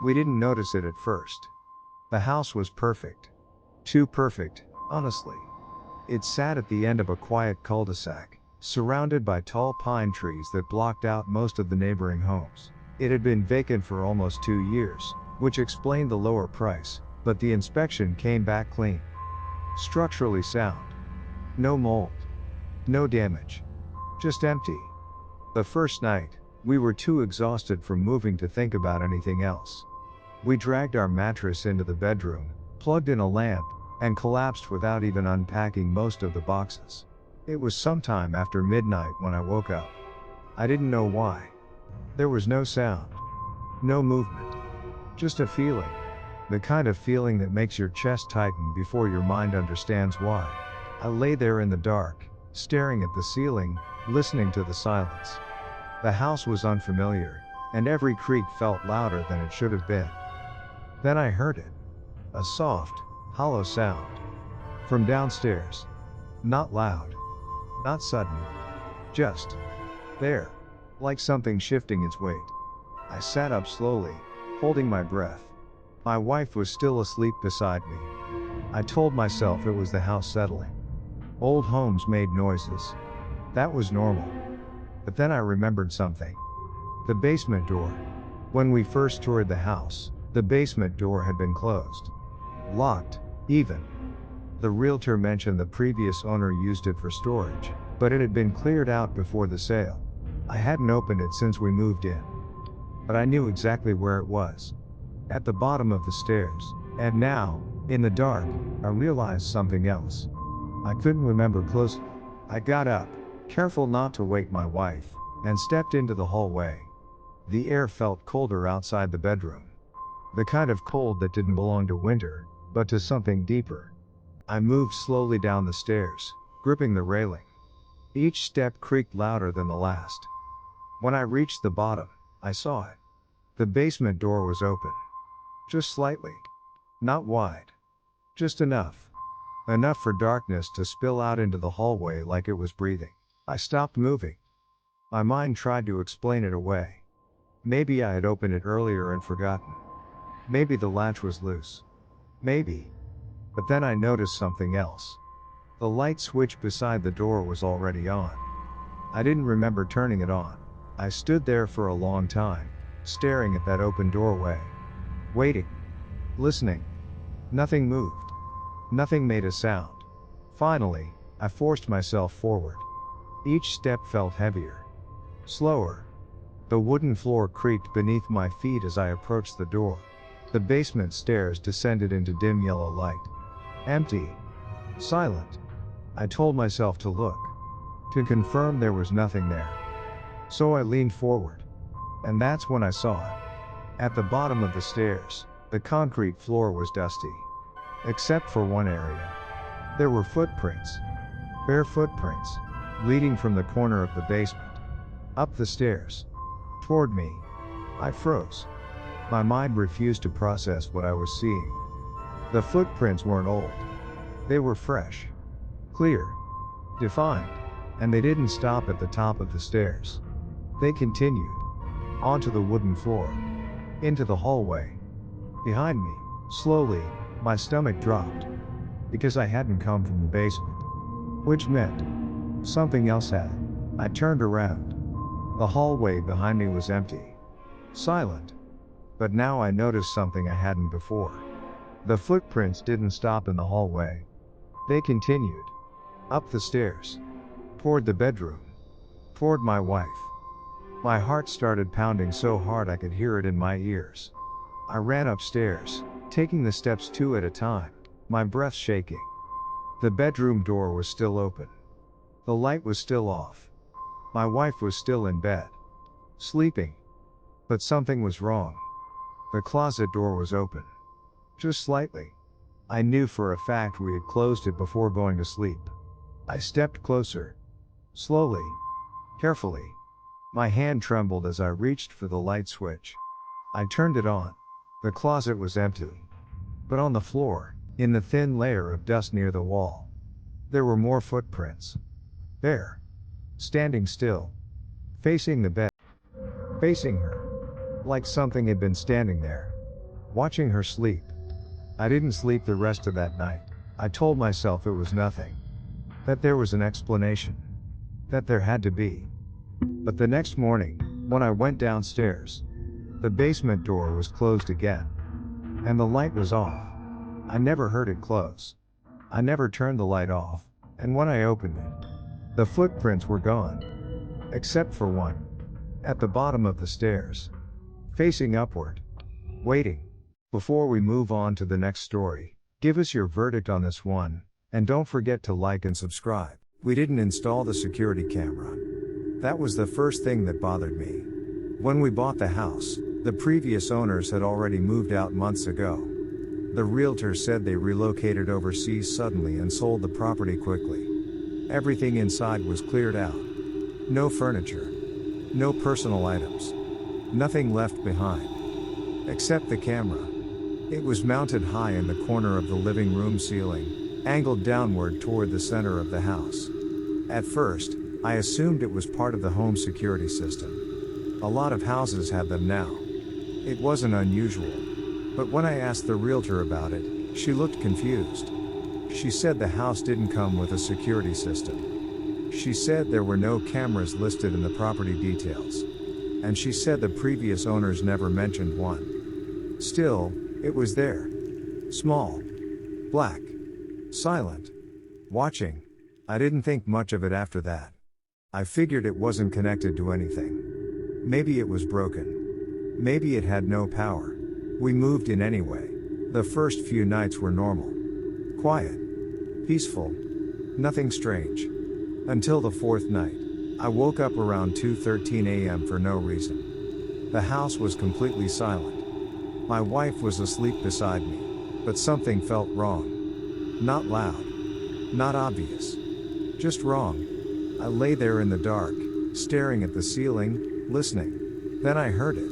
We didn't notice it at first. The house was perfect. Too perfect, honestly. It sat at the end of a quiet cul-de-sac, surrounded by tall pine trees that blocked out most of the neighboring homes. It had been vacant for almost 2 years, which explained the lower price, but the inspection came back clean. Structurally sound. No mold. No damage. Just empty. The first night, we were too exhausted from moving to think about anything else. We dragged our mattress into the bedroom, plugged in a lamp, and collapsed without even unpacking most of the boxes. It was sometime after midnight when I woke up. I didn't know why. There was no sound. No movement. Just a feeling. The kind of feeling that makes your chest tighten before your mind understands why. I lay there in the dark, staring at the ceiling, listening to the silence. The house was unfamiliar, and every creak felt louder than it should have been. Then I heard it. A soft, hollow sound. From downstairs. Not loud. Not sudden. Just there. Like something shifting its weight. I sat up slowly, holding my breath. My wife was still asleep beside me. I told myself it was the house settling. Old homes made noises. That was normal. But then I remembered something. The basement door. When we first toured the house, the basement door had been closed. Locked, even. The realtor mentioned the previous owner used it for storage, but it had been cleared out before the sale. I hadn't opened it since we moved in. But I knew exactly where it was. At the bottom of the stairs. And now, in the dark, I realized something else. I couldn't remember closely. I got up, careful not to wake my wife, and stepped into the hallway. The air felt colder outside the bedroom. The kind of cold that didn't belong to winter, but to something deeper. I moved slowly down the stairs, gripping the railing. Each step creaked louder than the last. When I reached the bottom, I saw it. The basement door was open. Just slightly. Not wide. Just enough. Enough for darkness to spill out into the hallway like it was breathing. I stopped moving. My mind tried to explain it away. Maybe I had opened it earlier and forgotten. Maybe the latch was loose. Maybe. But then I noticed something else. The light switch beside the door was already on. I didn't remember turning it on. I stood there for a long time, staring at that open doorway. Waiting. Listening. Nothing moved. Nothing made a sound. Finally, I forced myself forward. Each step felt heavier. Slower. The wooden floor creaked beneath my feet as I approached the door. The basement stairs descended into dim yellow light. Empty. Silent. I told myself to look. To confirm there was nothing there. So I leaned forward. And that's when I saw it. At the bottom of the stairs, the concrete floor was dusty. Except for one area. There were footprints. Bare footprints. Leading from the corner of the basement. Up the stairs. Toward me. I froze. My mind refused to process what I was seeing. The footprints weren't old. They were fresh. Clear. Defined. And they didn't stop at the top of the stairs. They continued. Onto the wooden floor. Into the hallway. Behind me. Slowly, my stomach dropped. Because I hadn't come from the basement. Which meant something else had. I turned around. The hallway behind me was empty. Silent. But now I noticed something I hadn't before. The footprints didn't stop in the hallway. They continued. Up the stairs. Toward the bedroom. Toward my wife. My heart started pounding so hard I could hear it in my ears. I ran upstairs, taking the steps 2 at a time, my breath shaking. The bedroom door was still open. The light was still off. My wife was still in bed. Sleeping. But something was wrong. The closet door was open. Just slightly. I knew for a fact we had closed it before going to sleep. I stepped closer. Slowly. Carefully. My hand trembled as I reached for the light switch. I turned it on. The closet was empty. But on the floor, in the thin layer of dust near the wall, there were more footprints. There. Standing still. Facing the bed. Facing her. Like something had been standing there. watching her sleep. I didn't sleep the rest of that night. I told myself it was nothing, that there was an explanation, that there had to be. But the next morning, when I went downstairs, the basement door was closed again, and the light was off. I never heard it close. I never turned the light off, and when I opened it, the footprints were gone, except for one, at the bottom of the stairs, facing upward, waiting. Before we move on to the next story, give us your verdict on this one, and don't forget to like and subscribe. We didn't install the security camera. That was the first thing that bothered me. When we bought the house, the previous owners had already moved out months ago. The realtor said they relocated overseas suddenly and sold the property quickly. Everything inside was cleared out. No furniture. No personal items. Nothing left behind. Except the camera. It was mounted high in the corner of the living room ceiling, angled downward toward the center of the house. At first, I assumed it was part of the home security system. A lot of houses have them now. It wasn't unusual. But when I asked the realtor about it, she looked confused. She said the house didn't come with a security system. She said there were no cameras listed in the property details. And she said the previous owners never mentioned one. Still, it was there. Small. Black. Silent. Watching. I didn't think much of it after that. I figured it wasn't connected to anything. Maybe it was broken. Maybe it had no power. We moved in anyway. The first few nights were normal. Quiet. Peaceful. Nothing strange. Until the fourth night. I woke up around 2:13 a.m. for no reason. The house was completely silent. My wife was asleep beside me. But something felt wrong. Not loud. Not obvious. Just wrong. I lay there in the dark, staring at the ceiling, listening. Then I heard it.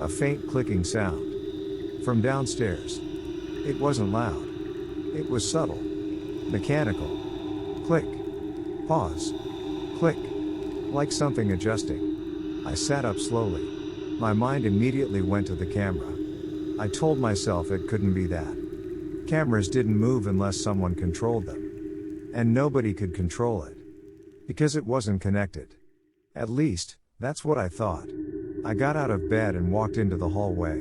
A faint clicking sound. From downstairs. It wasn't loud. It was subtle. Mechanical. Click. Pause. Click. Like something adjusting. I sat up slowly. My mind immediately went to the camera. I told myself it couldn't be that. Cameras didn't move unless someone controlled them. And nobody could control it. Because it wasn't connected. At least, that's what I thought. I got out of bed and walked into the hallway.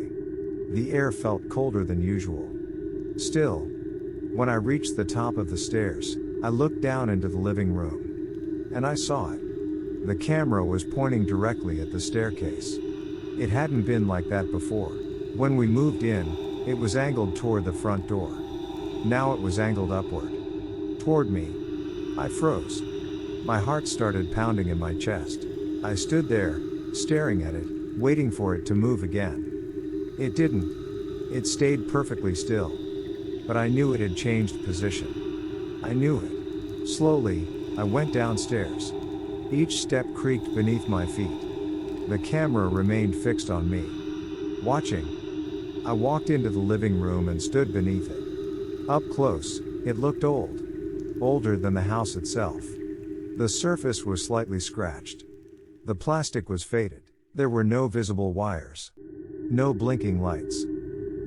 The air felt colder than usual. Still, when I reached the top of the stairs, I looked down into the living room. And I saw it. The camera was pointing directly at the staircase. It hadn't been like that before. When we moved in, it was angled toward the front door. Now it was angled upward. Toward me. I froze. My heart started pounding in my chest. I stood there, staring at it, waiting for it to move again. It didn't. It stayed perfectly still. But I knew it had changed position. I knew it. Slowly, I went downstairs. Each step creaked beneath my feet. The camera remained fixed on me. Watching. I walked into the living room and stood beneath it. Up close, it looked old. Older than the house itself. The surface was slightly scratched. The plastic was faded. There were no visible wires. No blinking lights.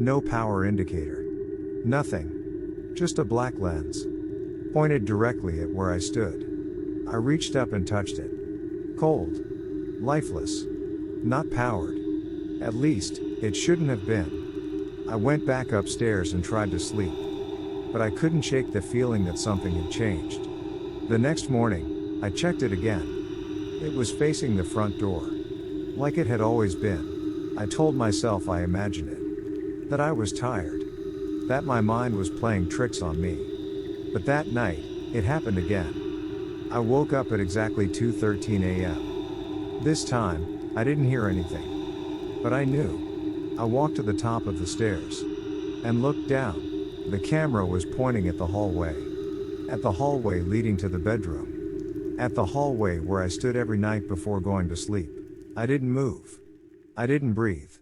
No power indicator. Nothing. Just a black lens. Pointed directly at where I stood. I reached up and touched it. Cold. Lifeless. Not powered. At least, it shouldn't have been. I went back upstairs and tried to sleep. But I couldn't shake the feeling that something had changed. The next morning, I checked it again. It was facing the front door. Like it had always been. I told myself I imagined it. That I was tired. That my mind was playing tricks on me. But that night, it happened again. I woke up at exactly 2:13 a.m. This time, I didn't hear anything. But I knew. I walked to the top of the stairs. And looked down. The camera was pointing at the hallway. At the hallway leading to the bedroom. At the hallway where I stood every night before going to sleep. I didn't move. I didn't breathe.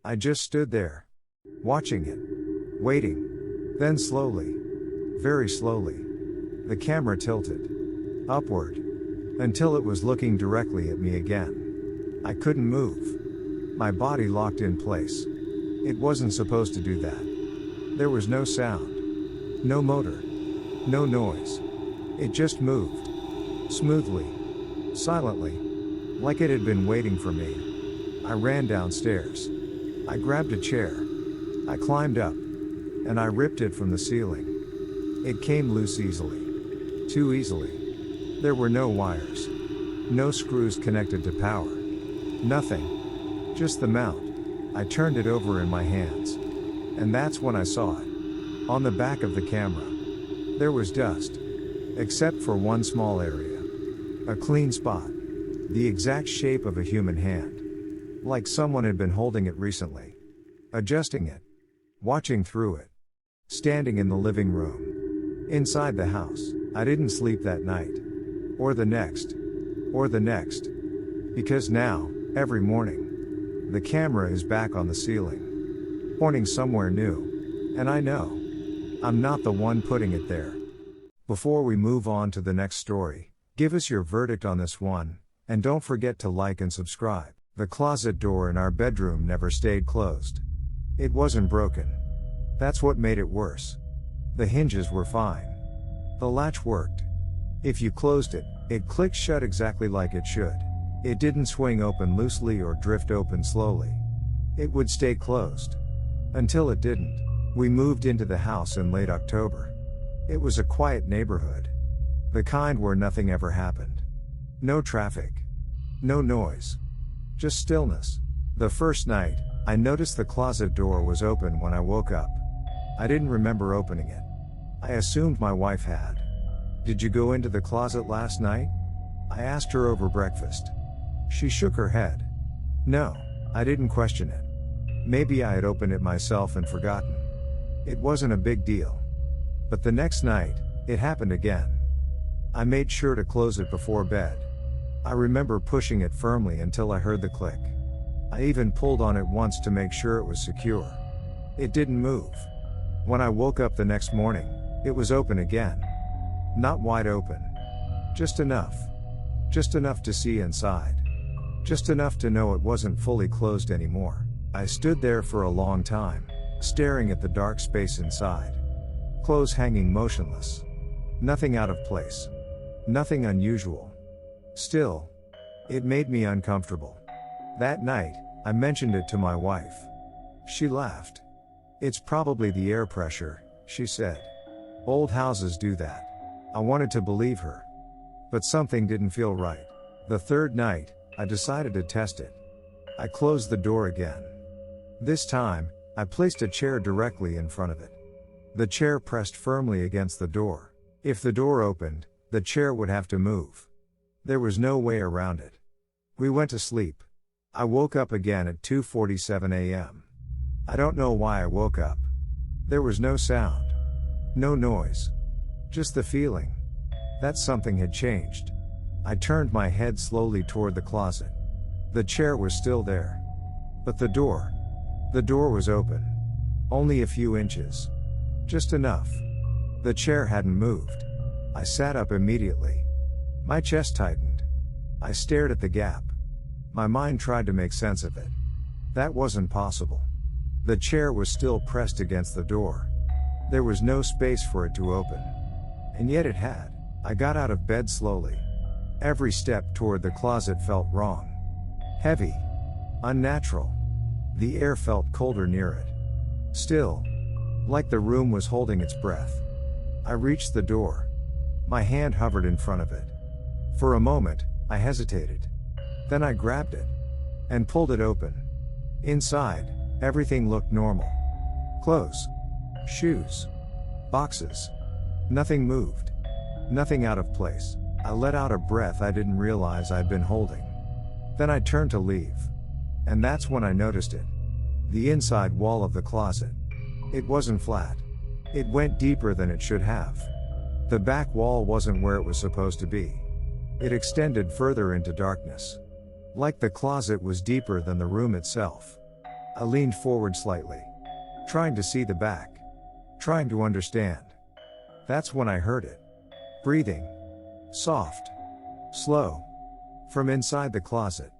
I just stood there. Watching it. Waiting. Then slowly. Very slowly. The camera tilted. Upward. Until it was looking directly at me again. I couldn't move. My body locked in place. It wasn't supposed to do that. There was no sound. No motor. No noise. It just moved. Smoothly. Silently. Like it had been waiting for me. I ran downstairs. I grabbed a chair. I climbed up. And I ripped it from the ceiling. It came loose easily. Too easily. There were no wires. No screws connected to power. Nothing. Just the mount. I turned it over in my hands. And that's when I saw it. On the back of the camera. There was dust. Except for one small area. A clean spot. The exact shape of a human hand. Like someone had been holding it recently. Adjusting it. Watching through it. Standing in the living room. Inside the house. I didn't sleep that night. Or the next. Or the next. Because now, every morning, the camera is back on the ceiling. Pointing somewhere new. And I know. I'm not the one putting it there. Before we move on to the next story, give us your verdict on this one, and don't forget to like and subscribe. The closet door in our bedroom never stayed closed. It wasn't broken. That's what made it worse. The hinges were fine. The latch worked. If you closed it, it clicked shut exactly like it should. It didn't swing open loosely or drift open slowly. It would stay closed. Until it didn't. We moved into the house in late October. It was a quiet neighborhood. The kind where nothing ever happened. No traffic. No noise. Just stillness. The first night, I noticed the closet door was open when I woke up. I didn't remember opening it. I assumed my wife had. "Did you go into the closet last night?" I asked her over breakfast. She shook her head. No, I didn't question it. Maybe I had opened it myself and forgotten. It wasn't a big deal. But the next night, it happened again. I made sure to close it before bed. I remember pushing it firmly until I heard the click. I even pulled on it once to make sure it was secure. It didn't move. When I woke up the next morning, it was open again. Not wide open. Just enough. Just enough to see inside. Just enough to know it wasn't fully closed anymore. I stood there for a long time, staring at the dark space inside. Clothes hanging motionless. Nothing out of place. Nothing unusual. Still, it made me uncomfortable. That night, I mentioned it to my wife. She laughed. "It's probably the air pressure," she said. "Old houses do that." I wanted to believe her. But something didn't feel right. The third night, I decided to test it. I closed the door again. This time, I placed a chair directly in front of it. The chair pressed firmly against the door. If the door opened, the chair would have to move. There was no way around it. We went to sleep. I woke up again at 2:47 a.m. I don't know why I woke up. There was no sound. No noise. Just the feeling that something had changed. I turned my head slowly toward the closet. The chair was still there. But the door was open. Only a few inches. Just enough. The chair hadn't moved. I sat up immediately. My chest tightened. I stared at the gap. My mind tried to make sense of it. That wasn't possible. The chair was still pressed against the door. There was no space for it to open. And yet it had. I got out of bed slowly. Every step toward the closet felt wrong. Heavy. Unnatural. The air felt colder near it. Still. Like the room was holding its breath. I reached the door. My hand hovered in front of it. For a moment, I hesitated. Then I grabbed it. And pulled it open. Inside, everything looked normal. Clothes. Shoes. Boxes. Nothing moved. Nothing out of place. I let out a breath I didn't realize I'd been holding. Then I turned to leave. And that's when I noticed it. The inside wall of the closet. It wasn't flat. It went deeper than it should have. The back wall wasn't where it was supposed to be. It extended further into darkness. Like the closet was deeper than the room itself. I leaned forward slightly. Trying to see the back. Trying to understand. That's when I heard it. Breathing. Soft. Slow. From inside the closet.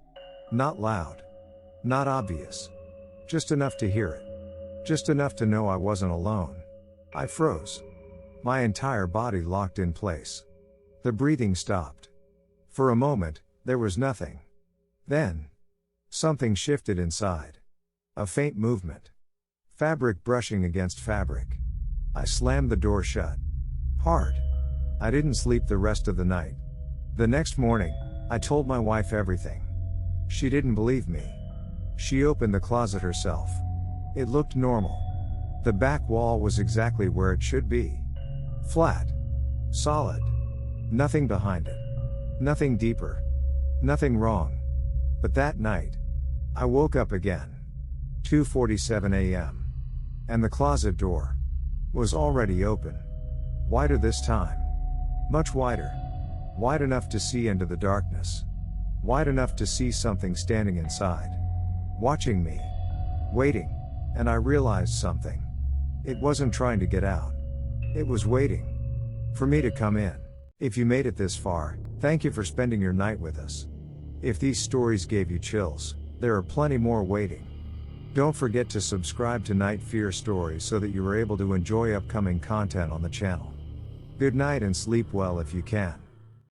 Not loud. Not obvious. Just enough to hear it. Just enough to know I wasn't alone. I froze. My entire body locked in place. The breathing stopped. For a moment, there was nothing. Then, something shifted inside. A faint movement. Fabric brushing against fabric. I slammed the door shut. Hard. I didn't sleep the rest of the night. The next morning, I told my wife everything. She didn't believe me. She opened the closet herself. It looked normal. The back wall was exactly where it should be. Flat. Solid. Nothing behind it. Nothing deeper. Nothing wrong. But that night, I woke up again. 2:47 a.m. And the closet door was already open. Wider this time. Much wider. Wide enough to see into the darkness. Wide enough to see something standing inside. Watching me. Waiting. And I realized something. It wasn't trying to get out. It was waiting for me to come in. If you made it this far, thank you for spending your night with us. If these stories gave you chills, there are plenty more waiting. Don't forget to subscribe to NightFear Stories so that you are able to enjoy upcoming content on the channel. Good night and sleep well if you can.